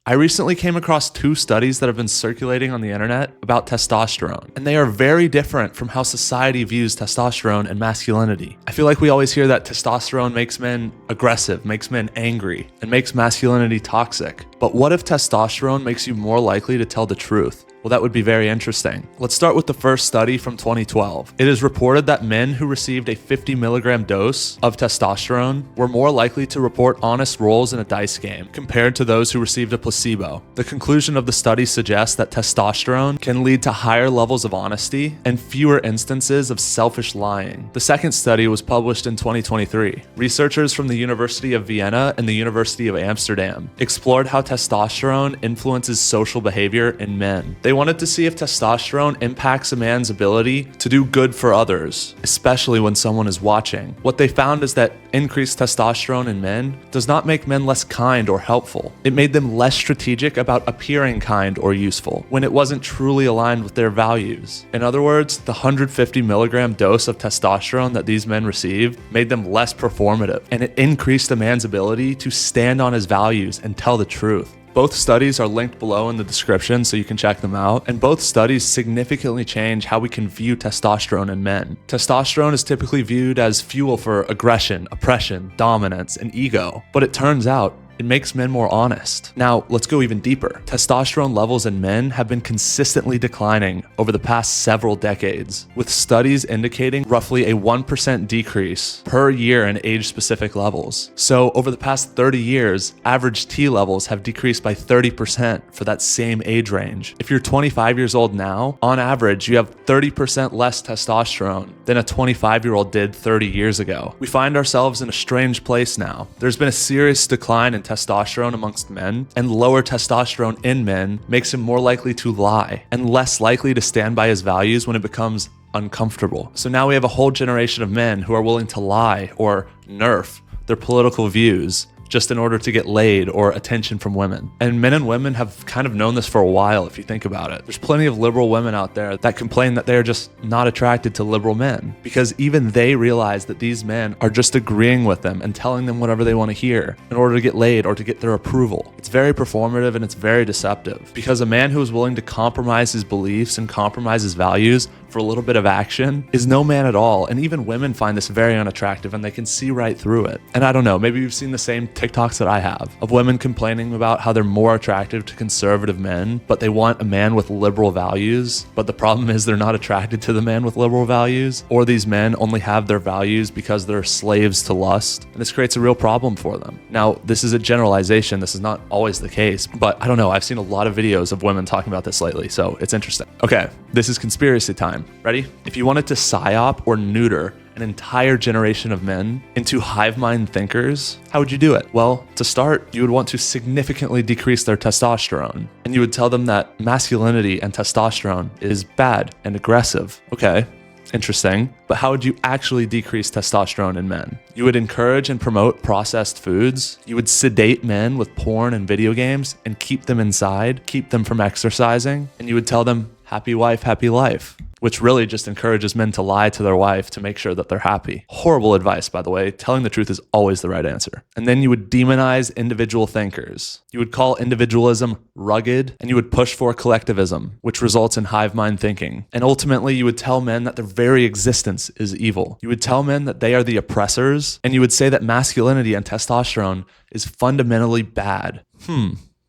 I recently came across 2 studies that have been circulating on the internet about testosterone, and they are very different from how society views testosterone and masculinity. I feel like we always hear that testosterone makes men aggressive, makes men angry, and makes masculinity toxic. But what if testosterone makes you more likely to tell the truth? Well, that would be very interesting. Let's start with the first study from 2012. It is reported that men who received a 50 milligram dose of testosterone were more likely to report honest rolls in a dice game compared to those who received a placebo. The conclusion of the study suggests that testosterone can lead to higher levels of honesty and fewer instances of selfish lying. The second study was published in 2023. Researchers from the University of Vienna and the University of Amsterdam explored how testosterone influences social behavior in men. They wanted to see if testosterone impacts a man's ability to do good for others, especially when someone is watching. What they found is that increased testosterone in men does not make men less kind or helpful. It made them less strategic about appearing kind or useful when it wasn't truly aligned with their values. In other words, the 150 milligram dose of testosterone that these men received made them less performative, and it increased a man's ability to stand on his values and tell the truth. Both studies are linked below in the description so you can check them out, and both studies significantly change how we can view testosterone in men. Testosterone is typically viewed as fuel for aggression, oppression, dominance, and ego, but it turns out it makes men more honest. Now, let's go even deeper. Testosterone levels in men have been consistently declining over the past several decades, with studies indicating roughly a 1% decrease per year in age-specific levels. So, over the past 30 years, average T levels have decreased by 30% for that same age range. If you're 25 years old now, on average, you have 30% less testosterone than a 25-year-old did 30 years ago. We find ourselves in a strange place now. There's been a serious decline in testosterone amongst men, and lower testosterone in men makes him more likely to lie and less likely to stand by his values when it becomes uncomfortable. So now we have a whole generation of men who are willing to lie or nerf their political views just in order to get laid or attention from women. And men and women have kind of known this for a while if you think about it. There's plenty of liberal women out there that complain that they're just not attracted to liberal men because even they realize that these men are just agreeing with them and telling them whatever they want to hear in order to get laid or to get their approval. It's very performative and it's very deceptive because a man who is willing to compromise his beliefs and compromise his values for a little bit of action is no man at all. And even women find this very unattractive and they can see right through it. And I don't know, maybe you've seen the same TikToks that I have of women complaining about how they're more attractive to conservative men, but they want a man with liberal values. But the problem is they're not attracted to the man with liberal values, or these men only have their values because they're slaves to lust. And this creates a real problem for them. Now, this is a generalization. This is not always the case, but I don't know. I've seen a lot of videos of women talking about this lately, so it's interesting. Okay, this is conspiracy time. Ready? If you wanted to psyop or neuter an entire generation of men into hive mind thinkers, how would you do it? Well, to start, you would want to significantly decrease their testosterone, and you would tell them that masculinity and testosterone is bad and aggressive. Okay, interesting. But how would you actually decrease testosterone in men? You would encourage and promote processed foods. You would sedate men with porn and video games and keep them inside, keep them from exercising, and you would tell them, happy wife, happy life, which really just encourages men to lie to their wife to make sure that they're happy. Horrible advice, by the way. Telling the truth is always the right answer. And then you would demonize individual thinkers. You would call individualism rugged, and you would push for collectivism, which results in hive mind thinking. And ultimately, you would tell men that their very existence is evil. You would tell men that they are the oppressors, and you would say that masculinity and testosterone is fundamentally bad.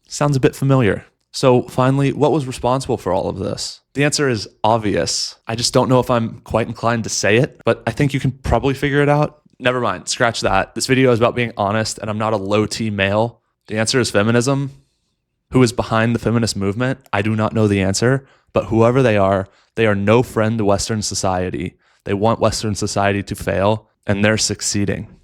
Sounds a bit familiar. So finally, what was responsible for all of this? The answer is obvious. I just don't know if I'm quite inclined to say it, but I think you can probably figure it out. Never mind, scratch that. This video is about being honest, and I'm not a low-T male. The answer is feminism. Who is behind the feminist movement? I do not know the answer, but whoever they are no friend to Western society. They want Western society to fail, and they're succeeding.